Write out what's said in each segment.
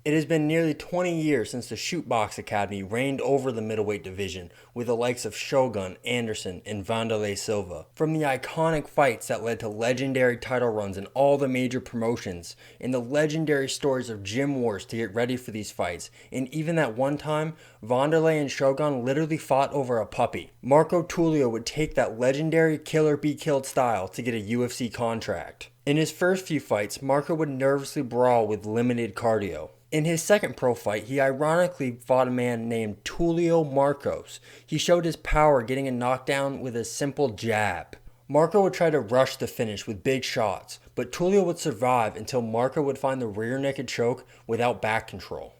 It has been nearly 20 years since the Shoot Box Academy reigned over the middleweight division with the likes of Shogun, Anderson, and Wanderlei Silva. From the iconic fights that led to legendary title runs in all the major promotions, and the legendary stories of gym wars to get ready for these fights, and even that one time, Wanderlei and Shogun literally fought over a puppy. Marco Tulio would take that legendary killer be killed style to get a UFC contract. In his first few fights, Marco would nervously brawl with limited cardio. In his second pro fight, he ironically fought a man named Tulio Marcos. He showed his power getting a knockdown with a simple jab. Marco would try to rush the finish with big shots, but Tulio would survive until Marco would find the rear naked choke without back control.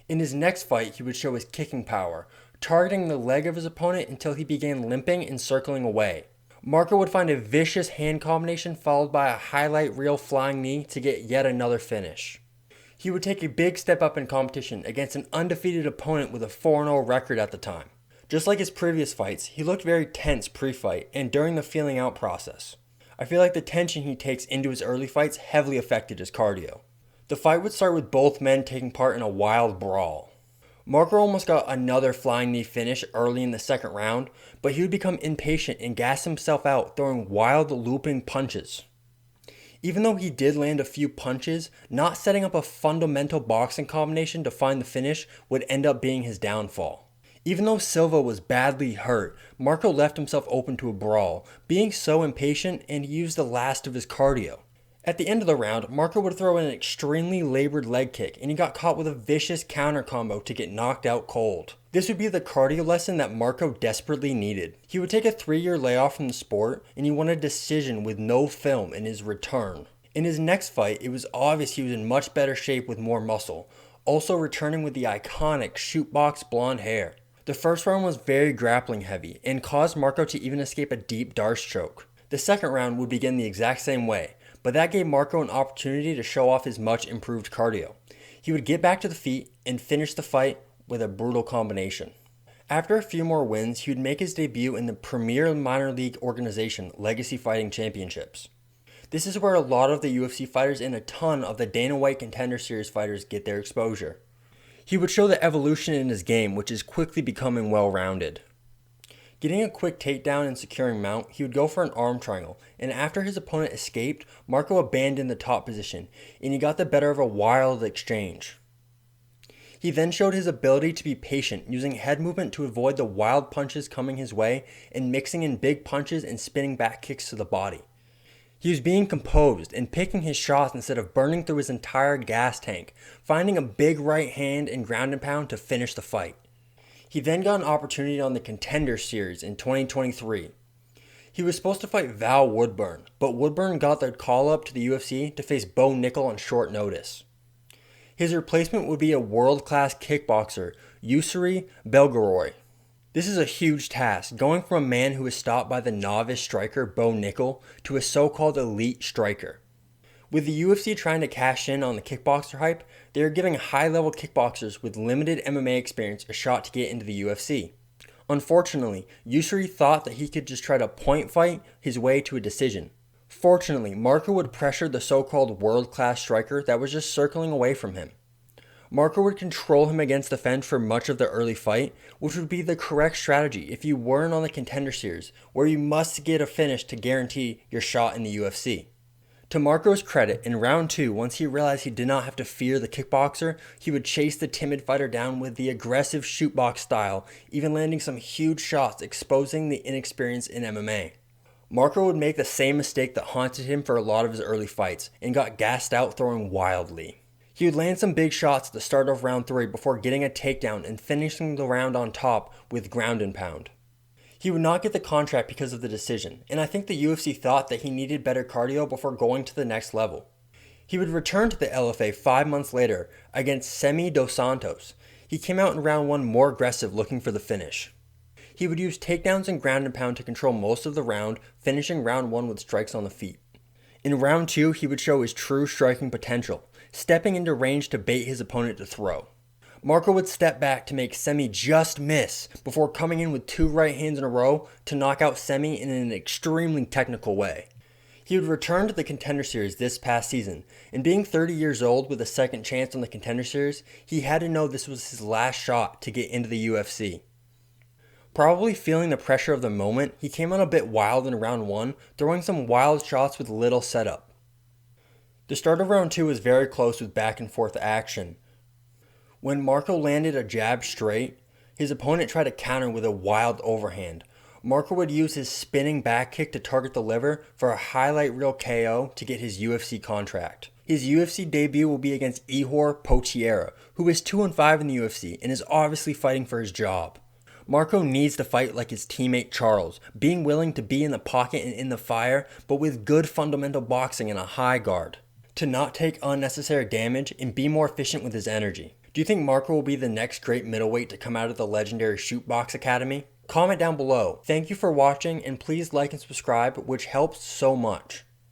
In his next fight, he would show his kicking power, targeting the leg of his opponent until he began limping and circling away. Marco would find a vicious hand combination followed by a highlight reel flying knee to get yet another finish. He would take a big step up in competition against an undefeated opponent with a 4-0 record at the time. Just like his previous fights, he looked very tense pre-fight and during the feeling out process. I feel like the tension he takes into his early fights heavily affected his cardio. The fight would start with both men taking part in a wild brawl. Marco almost got another flying knee finish early in the second round, but he would become impatient and gas himself out, throwing wild looping punches. Even though he did land a few punches, not setting up a fundamental boxing combination to find the finish would end up being his downfall. Even though Silva was badly hurt, Marco left himself open to a brawl, being so impatient, and he used the last of his cardio. At the end of the round, Marco would throw an extremely labored leg kick, and he got caught with a vicious counter combo to get knocked out cold. This would be the cardio lesson that Marco desperately needed. He would take a 3-year layoff from the sport, and he won a decision with no film in his return. In his next fight, it was obvious he was in much better shape with more muscle, also returning with the iconic shoot box blonde hair. The first round was very grappling heavy, and caused Marco to even escape a deep Darce choke. The second round would begin the exact same way, but that gave Marco an opportunity to show off his much improved cardio. He would get back to the feet and finish the fight with a brutal combination. After a few more wins, he would make his debut in the premier minor league organization, Legacy Fighting Championships. This is where a lot of the UFC fighters and a ton of the Dana White Contender Series fighters get their exposure. He would show the evolution in his game, which is quickly becoming well-rounded. Getting a quick takedown and securing mount, he would go for an arm triangle, and after his opponent escaped, Marco abandoned the top position, and he got the better of a wild exchange. He then showed his ability to be patient, using head movement to avoid the wild punches coming his way, and mixing in big punches and spinning back kicks to the body. He was being composed and picking his shots instead of burning through his entire gas tank, finding a big right hand and ground and pound to finish the fight. He then got an opportunity on the Contender Series in 2023. He was supposed to fight Val Woodburn, but Woodburn got the call up to the UFC to face Bo Nickel on short notice. His replacement would be a world-class kickboxer, Yusri Belgorod. This is a huge task, going from a man who was stopped by the novice striker Bo Nickel to a so-called elite striker. With the UFC trying to cash in on the kickboxer hype, they are giving high-level kickboxers with limited MMA experience a shot to get into the UFC. Unfortunately, Yusri thought that he could just try to point fight his way to a decision. Fortunately, Marco would pressure the so-called world-class striker that was just circling away from him. Marco would control him against the fence for much of the early fight, which would be the correct strategy if you weren't on the Contender Series, where you must get a finish to guarantee your shot in the UFC. To Marco's credit, in round 2, once he realized he did not have to fear the kickboxer, he would chase the timid fighter down with the aggressive shoot box style, even landing some huge shots exposing the inexperience in MMA. Marco would make the same mistake that haunted him for a lot of his early fights, and got gassed out throwing wildly. He would land some big shots at the start of round 3 before getting a takedown and finishing the round on top with ground and pound. He would not get the contract because of the decision, and I think the UFC thought that he needed better cardio before going to the next level. He would return to the LFA 5 months later against Semi Dos Santos. He came out in round 1 more aggressive, looking for the finish. He would use takedowns and ground and pound to control most of the round, finishing round 1 with strikes on the feet. In round 2, he would show his true striking potential, stepping into range to bait his opponent to throw. Marco would step back to make Semi just miss before coming in with 2 right hands in a row to knock out Semi in an extremely technical way. He would return to the Contender Series this past season, and being 30 years old with a second chance on the Contender Series, he had to know this was his last shot to get into the UFC. Probably feeling the pressure of the moment, he came out a bit wild in round 1, throwing some wild shots with little setup. The start of round 2 was very close with back and forth action. When Marco landed a jab straight, his opponent tried to counter with a wild overhand. Marco would use his spinning back kick to target the liver for a highlight reel KO to get his UFC contract. His UFC debut will be against Ihor Potieria, who is 2-5 in the UFC and is obviously fighting for his job. Marco needs to fight like his teammate Charles, being willing to be in the pocket and in the fire, but with good fundamental boxing and a high guard, to not take unnecessary damage and be more efficient with his energy. Do you think Marco will be the next great middleweight to come out of the legendary Shoot Box Academy? Comment down below. Thank you for watching, and please like and subscribe, which helps so much.